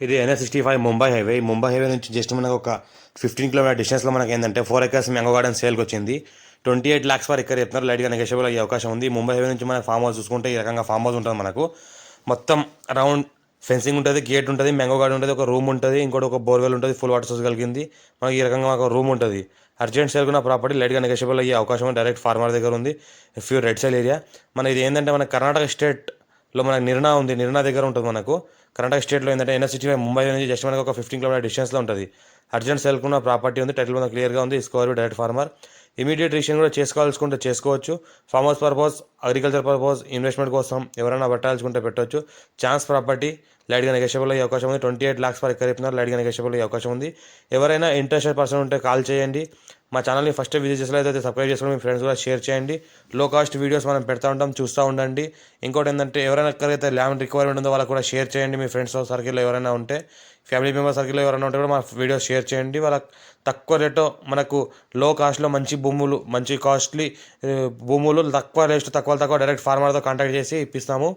ఇది NH65 Mumbai highway. ఈ Mumbai highway నుంచి జస్ట్ మనకు ఒక 15 కిలోమీటర్ డిస్టెన్స్లో మనకి ఏంటంటే 4 ఎకర్స్ మ్యాంగో గార్డెన్ సేల్కి వచ్చింది. 28 lakhs పర్ ఎకర్ చెప్తున్నారు. లైట్గా నెగోషియబుల్ అయ్యే అవకాశం ఉంది. ముంబై హైవే నుంచి మన ఫామ్ హౌస్ చూసుకుంటే ఈ రకంగా ఫామ్ హౌస్ ఉంటుంది. మనకు మొత్తం అరౌండ్ ఫెన్సింగ్ ఉంటుంది, గేట్ ఉంటుంది, మ్యాంగో గార్డెన్ ఉంటుంది, ఒక రూమ్ ఉంటుంది, ఇంకోటి ఒక బోర్వెల్ ఉంటుంది, ఫుల్ వాటర్ సోర్స్ కలిగింది. మనకి ఈ రకంగా ఒక రూమ్ ఉంటుంది. అర్జెంట్ సేల్కున్న ప్రాపర్టీ లైట్గా నెగోషియబుల్ అయ్యే అవకాశం డైరెక్ట్ ఫార్మర్ దగ్గర ఉంది. Pure red soil area. మన ఇది ఏంటంటే మన కర్ణాటక స్టేట్లో మనకు నిర్నా ఉంది. నిర్నా దగ్గర ఉంటుంది. మనకు కర్ణాటక స్టేట్లో ఏంటంటే NH65 ముంబై నుంచి జస్ట్ మనకు ఒక 15 కిలోమీటర్ డిస్టెన్స్లో ఉంటుంది. అర్జెంట్ సేల్కున్న ప్రాపర్టీ ఉంది. టైటిల్ మీద క్లియర్గా ఉంది. స్కోర్ డైరెక్ట్ ఫార్మర్. ఇమీడియట్ రిజిస్ట్రేషన్ కూడా చేసుకోవాల్సుకుంటే చేసుకోవచ్చు. Farm house purpose, agriculture purpose, investment కోసం ఎవరైనా పట్టాల్సుకుంటే పెట్టవచ్చు. ఛాన్స్ ప్రాపర్టీ లైట్గా నెగోషియబుల్ అయ్యే అవకాశం ఉంది. 28 lakhs పర్ ఎకర్ చెప్తున్నారు. లైట్గా నెగోషియబుల్ అయ్యే అవకాశం ఉంది. ఎవరైనా ఇంట్రెస్టెడ్ పర్సన్ ఉంటే కాల్ చేయండి. మా ఛానల్ని ఫస్ట్ విజిట్ చేసినట్లయితే సబ్స్క్రైబ్ చేసుకుని మీ ఫ్రెండ్స్ కూడా షేర్ చేయండి. లో కాస్ట్ వీడియోస్ మనం పెడతా ఉంటాం, చూస్తూ ఉండండి. ఇంకోటి ఏంటంటే ఎవరైనా ఎక్కడైతే ల్యాండ్ రిక్వైర్మెంట్ ఉందో వాళ్ళకి కూడా షేర్ చేయండి. మీ ఫ్రెండ్స్ సర్కిల్లో ఎవరైనా ఉంటే, ఫ్యామిలీ మెంబర్ సర్కిల్లో ఎవరైనా ఉంటే కూడా మా వీడియోస్ షేర్ చేయండి. వాళ్ళకి తక్కువ రేటు మనకు లో కాస్ట్లో మంచి భూములు, మంచి కాస్ట్లీ భూములు తక్కువ రేట్ తక్కువ డైరెక్ట్ ఫార్మర్తో కాంటాక్ట్ చేసి ఇప్పిస్తాము.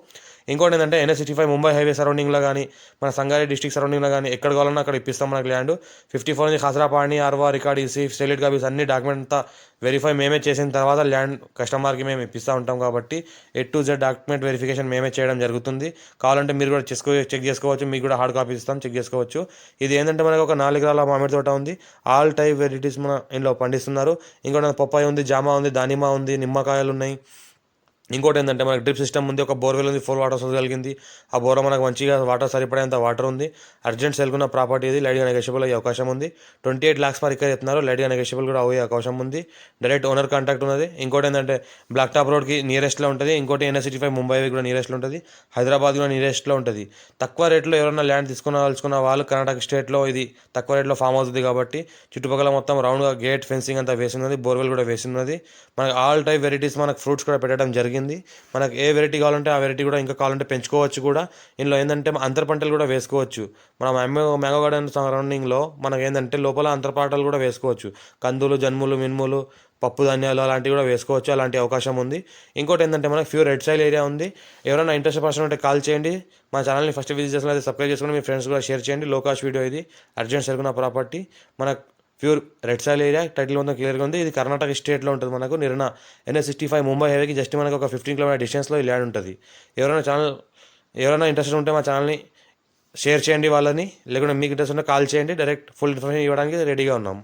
ఇంకోటి ఏంటంటే NH65 ముంబై హైవే సరౌండింగ్లో కానీ, మన సంగారెడ్డి డిస్ట్రిక్ట్ సరౌండింగ్లో కానీ ఎక్కడ కావాలన్నా అక్కడ ఇప్పిస్తాం. మనకి ల్యాండ్ 54 నుంచి ఖసరాపాణి, ఆర్వా, రికార్డ్ ఈసీ, స్టేలిట్ కాపీస్ అన్ని డాక్యుమెంట్ అంతా వెరిఫై మేమే చేసిన తర్వాత ల్యాండ్ కస్టమర్కి మేము ఇప్పిస్తూ ఉంటాం. కాబట్టి A to Z document verification మేమే చేయడం జరుగుతుంది. కావాలంటే మీరు కూడా చెక్ చేసుకోవచ్చు. మీకు కూడా హార్డ్ కాపీస్ ఇస్తాం, చెక్ చేసుకోవచ్చు. ఇది ఏంటంటే మనకు ఒక 4 ఎకరాల మామిడి తోట ఉంది. ఆల్ టైప్ వెరైటీస్ మన ఇంట్లో పండిస్తున్నారు. ఇంకోటి పప్పాయ ఉంది, జామ ఉంది, దానిమ్మ ఉంది, నిమ్మకాయలు ఉన్నాయి. ఇంకోటి ఏంటంటే మనకి డ్రిప్ సిస్టమ్ ఉంది, ఒక బోర్వెల్ ఉంది, ఫుల్ వాటర్ సోర్స్ కలిగింది. ఆ బోర్ మనకు మంచిగా వాటర్ సరిపడేంత వాటర్ ఉంది. అర్జెంట్ సేల్కున్న ప్రాపర్టీ ఇది. లైట్గా నెగోషియబుల్ అయ్యే అవకాశం ఉంది. 28 lakhs పర్ ఎకర్ చెప్తున్నారు. లైట్గా నెగోషియబుల్ కూడా అయ్యే అవకాశం ఉంది. డైరెక్ట్ ఓనర్ కాంటాక్ట్ ఉన్నది. ఇంకోటి ఏంటంటే బ్లాక్ టాప్ రోడ్కి నియరెస్ట్లో ఉంటుంది. ఇంకోటి NH65 ముంబై కూడా నియరెస్ట్లో ఉంటుంది. హైదరాబాద్ కూడా నియరెస్ట్లో ఉంటుంది. తక్కువ రేట్లో ఎవరైనా ల్యాండ్ తీసుకున్న వాళ్ళు కర్ణాటక స్టేట్లో ఇది తక్కువ రేట్లో ఫామ్ అవుతుంది. కాబట్టి చుట్టుపక్కల మొత్తం రౌండ్గా గేట్ ఫెన్సింగ్ అంతా వేసి ఉన్నది, బోర్వెల్ కూడా వేసి ఉన్నది. మనకి ఆల్ టైప్ వెరైటీస్ మనకు ఫ్రూట్స్ కూడా పెట్టడం జరిగింది. మనకు ఏ వెరైటీ కావాలంటే ఆ వెరైటీ కూడా ఇంకా కావాలంటే పెంచుకోవచ్చు కూడా. ఇందులో ఏంటంటే అంతర పంటలు కూడా వేసుకోవచ్చు. మన మ్యాంగో గార్డెన్ సరౌండింగ్లో మనకు ఏంటంటే లోపల అంతర పంటలు కూడా వేసుకోవచ్చు. కందులు, జన్ములు, మినుములు, పప్పు ధాన్యాలు అలాంటివి కూడా వేసుకోవచ్చు. అలాంటి అవకాశం ఉంది. ఇంకోటి ఏంటంటే మనకు ప్యూర్ రెడ్ సైల్ ఏరియా ఉంది. ఎవరైనా ఇంట్రెస్ట్ పర్సన్ ఉంటే కాల్ చేయండి. మా ఛానల్ని ఫస్ట్ విజిట్ చేసినట్లయితే సబ్స్క్రైబ్ చేసుకుని మీ ఫ్రెండ్స్ కూడా షేర్ చేయండి. లో కాస్ట్ వీడియో ఇది. అర్జెంట్ సరుకున్న ప్రాపర్టీ మనకు pure red soil area. Title మొత్తం క్లియర్గా ఉంది. ఇది కర్ణాటక స్టేట్లో ఉంటుంది. మనకు నిర్నా NH65 ముంబై హైవేకి జస్ట్ మనకు ఒక 15 కిలోమీటర్ డిస్టెన్స్లో ఈ ల్యాండ్ ఉంటుంది. ఎవరైనా ఇంట్రెస్ట్ ఉంటే మా ఛానల్ని షేర్ చేయండి వాళ్ళని, లేకుంటే మీకు ఇంట్రెస్ట్ ఉంటే కాల్ చేయండి. డైరెక్ట్ ఫుల్ ఇన్ఫర్మేషన్ ఇవ్వడానికి రెడీగా ఉన్నాం.